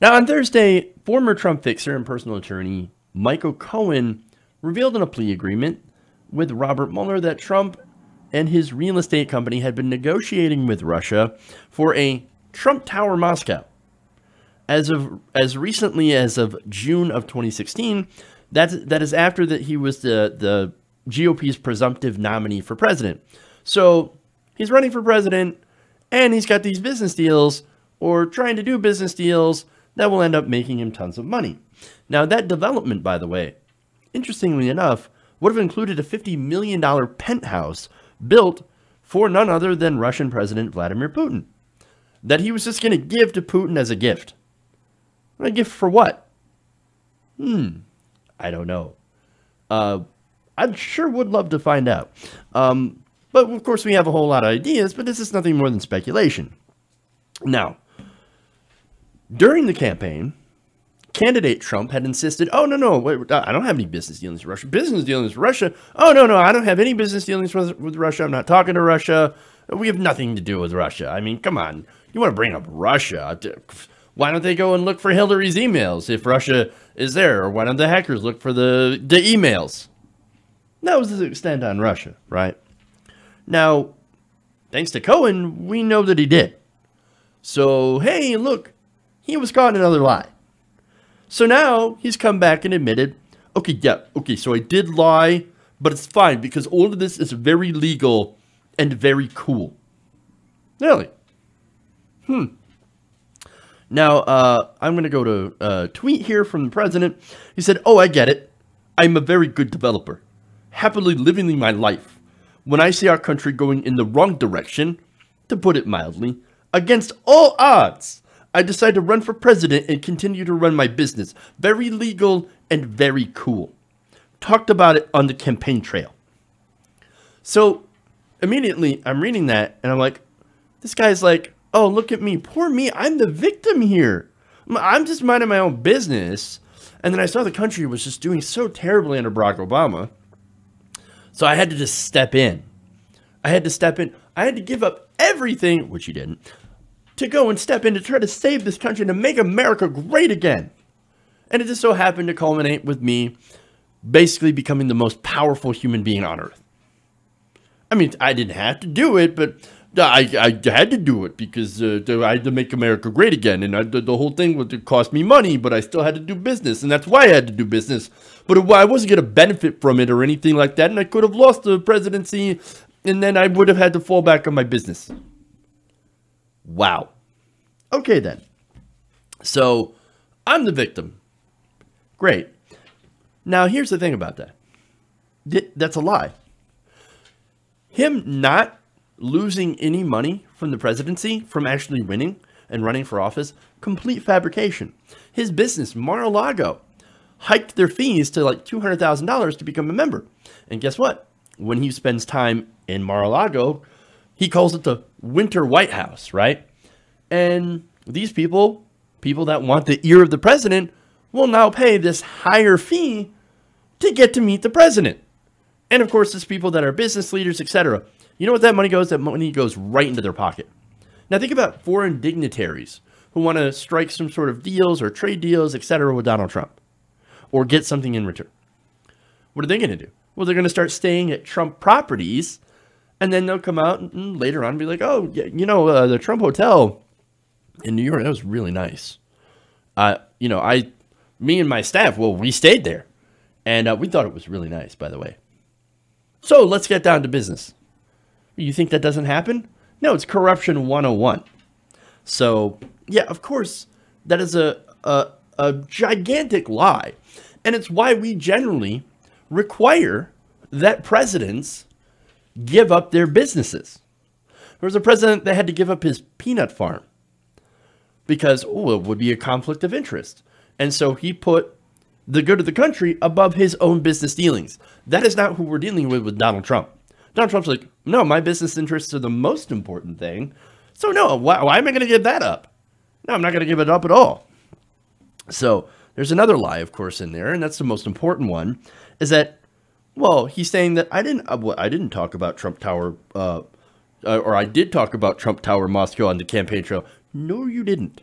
Now, on Thursday, former Trump fixer and personal attorney Michael Cohen revealed in a plea agreement with Robert Mueller that Trump and his real estate company had been negotiating with Russia for a Trump Tower Moscow. As recently as of June of 2016, that is after that he was the GOP's presumptive nominee for president. So he's running for president, and he's got these business deals, or trying to do business deals, that will end up making him tons of money. Now, that development, by the way, interestingly enough, would have included a $50 million penthouse built for none other than Russian President Vladimir Putin, that he was just going to give to Putin as a gift. A gift for what? I don't know. I sure would love to find out. But of course, we have a whole lot of ideas, but this is nothing more than speculation. Now, during the campaign, candidate Trump had insisted, oh, no, wait, I don't have any business dealings with Russia. Business dealings with Russia? Oh, no, I don't have any business dealings with Russia. I'm not talking to Russia. We have nothing to do with Russia. I mean, come on. You want to bring up Russia? Why don't they go and look for Hillary's emails if Russia is there? Or why don't the hackers look for the emails? That was the extent on Russia, right? Now, thanks to Cohen, we know that he did. So, hey, look, he was caught in another lie. So now he's come back and admitted, okay, so I did lie, but it's fine because all of this is very legal and very cool. Really? Now, I'm going to go to a tweet here from the president. He said, oh, I get it. I'm a very good developer, happily living my life. When I see our country going in the wrong direction, to put it mildly, against all odds, I decide to run for president and continue to run my business. Very legal and very cool. Talked about it on the campaign trail. So immediately I'm reading that and I'm like, this guy's like, oh, look at me. Poor me. I'm the victim here. I'm just minding my own business. And then I saw the country was just doing so terribly under Barack Obama. So I had to just step in. I had to give up everything, which he didn't, to go and step in to try to save this country and to make America great again. And it just so happened to culminate with me basically becoming the most powerful human being on earth. I mean, I didn't have to do it, but I had to do it because I had to make America great again. And the whole thing would cost me money, but I still had to do business. And that's why I had to do business. But I wasn't going to benefit from it or anything like that. And I could have lost the presidency, and then I would have had to fall back on my business. Wow. Okay, then. So I'm the victim. Great. Now, here's the thing about that. That's a lie. Him not losing any money from the presidency, from actually winning and running for office, complete fabrication. His business, Mar-a-Lago, hiked their fees to like $200,000 to become a member. And guess what? When he spends time in Mar-a-Lago, he calls it the Winter White House, right? And these people that want the ear of the president, will now pay this higher fee to get to meet the president. And of course, it's people that are business leaders, etc. You know what that money goes? That money goes right into their pocket. Now think about foreign dignitaries who want to strike some sort of deals or trade deals, etc. with Donald Trump, or get something in return. What are they going to do? Well, they're going to start staying at Trump properties, and then they'll come out and later on be like, oh, yeah, you know, the Trump Hotel in New York, that was really nice. You know, me and my staff, well, we stayed there, and we thought it was really nice, by the way. So let's get down to business. You think that doesn't happen? No, it's corruption 101. So, yeah, of course, that is a gigantic lie. And it's why we generally require that presidents give up their businesses. There was a president that had to give up his peanut farm because, it would be a conflict of interest. And so he put the good of the country above his own business dealings. That is not who we're dealing with Donald Trump. Donald Trump's like, no, my business interests are the most important thing. So no, why am I going to give that up? No, I'm not going to give it up at all. So there's another lie, of course, in there, and that's the most important one, is that, well, he's saying that I didn't talk about Trump Tower, or I did talk about Trump Tower Moscow on the campaign trail. No, you didn't.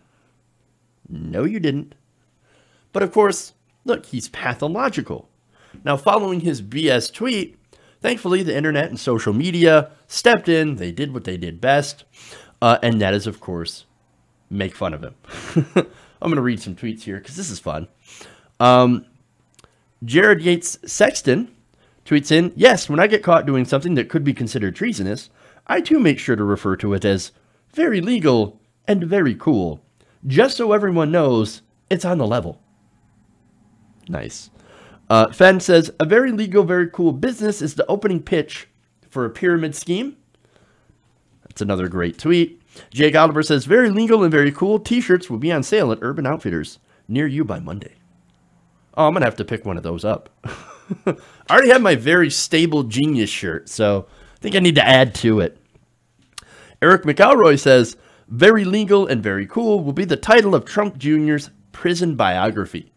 No, you didn't. But of course, look, he's pathological. Now, following his BS tweet, thankfully the internet and social media stepped in. They did what they did best. And that is, of course, make fun of him. I'm going to read some tweets here because this is fun. Jared Yates Sexton tweets in, yes, when I get caught doing something that could be considered treasonous, I too make sure to refer to it as very legal and very cool, just so everyone knows it's on the level. Nice. Fen says, a very legal, very cool business is the opening pitch for a pyramid scheme. That's another great tweet. Jake Oliver says, very legal and very cool. T-shirts will be on sale at Urban Outfitters near you by Monday. Oh, I'm going to have to pick one of those up. I already have my very stable genius shirt, so I think I need to add to it. Eric McElroy says, very legal and very cool will be the title of Trump Jr.'s prison biography.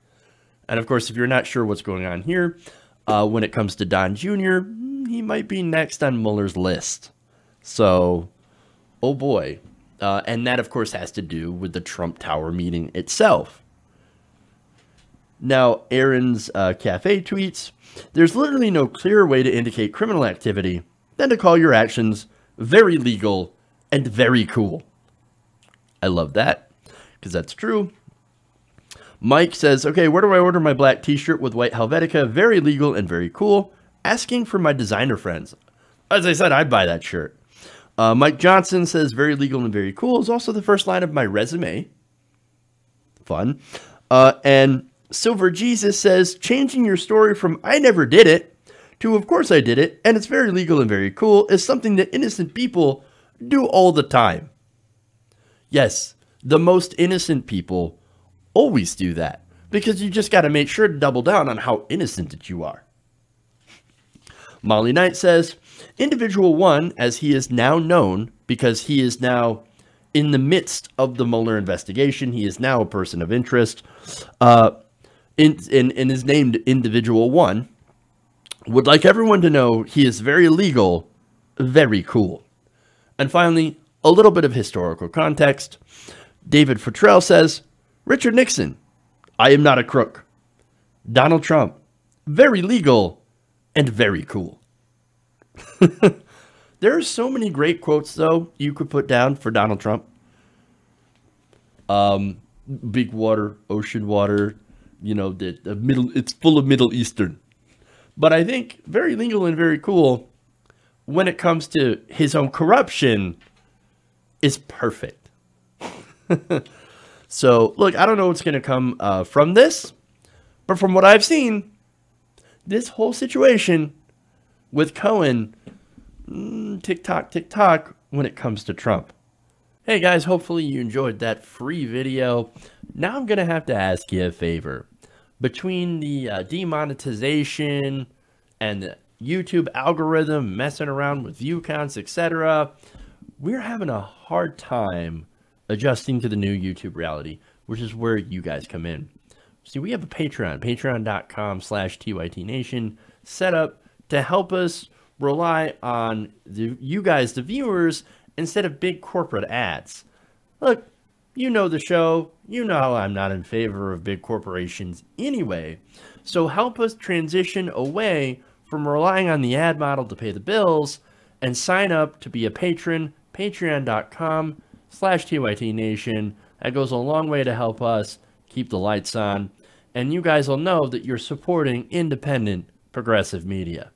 And of course, if you're not sure what's going on here, when it comes to Don Jr., he might be next on Mueller's list. So, oh boy. And that, of course, has to do with the Trump Tower meeting itself. Now, Aaron's Cafe tweets, there's literally no clearer way to indicate criminal activity than to call your actions very legal and very cool. I love that, because that's true. Mike says, okay, where do I order my black t-shirt with white Helvetica? Very legal and very cool. Asking for my designer friends. As I said, I'd buy that shirt. Mike Johnson says, very legal and very cool is also the first line of my resume. Fun. And Silver Jesus says, changing your story from I never did it to of course I did it, and it's very legal and very cool is something that innocent people do all the time. Yes, the most innocent people always do that, because you just got to make sure to double down on how innocent that you are. Molly Knight says, Individual 1, as he is now known, because he is now in the midst of the Mueller investigation, he is now a person of interest, and is named Individual 1, would like everyone to know he is very legal, very cool. And finally, a little bit of historical context. David Futrell says, Richard Nixon, I am not a crook. Donald Trump, very legal and very cool. There are so many great quotes, though, you could put down for Donald Trump. Big water, ocean water, you know, the middle, it's full of Middle Eastern. But I think very legal and very cool when it comes to his own corruption is perfect. So, look, I don't know what's going to come from this, but from what I've seen, this whole situation with Cohen, tick-tock, tick-tock, when it comes to Trump. Hey, guys, hopefully you enjoyed that free video. Now I'm going to have to ask you a favor. Between the demonetization and the YouTube algorithm messing around with view counts, etc., we're having a hard time adjusting to the new YouTube reality, which is where you guys come in. See, we have a Patreon, patreon.com/TYTNation, set up to help us rely on you guys, the viewers, instead of big corporate ads. Look, you know the show. You know how I'm not in favor of big corporations anyway. So help us transition away from relying on the ad model to pay the bills and sign up to be a patron, patreon.com/TYTNation. That goes a long way to help us keep the lights on. And you guys will know that you're supporting independent, progressive media.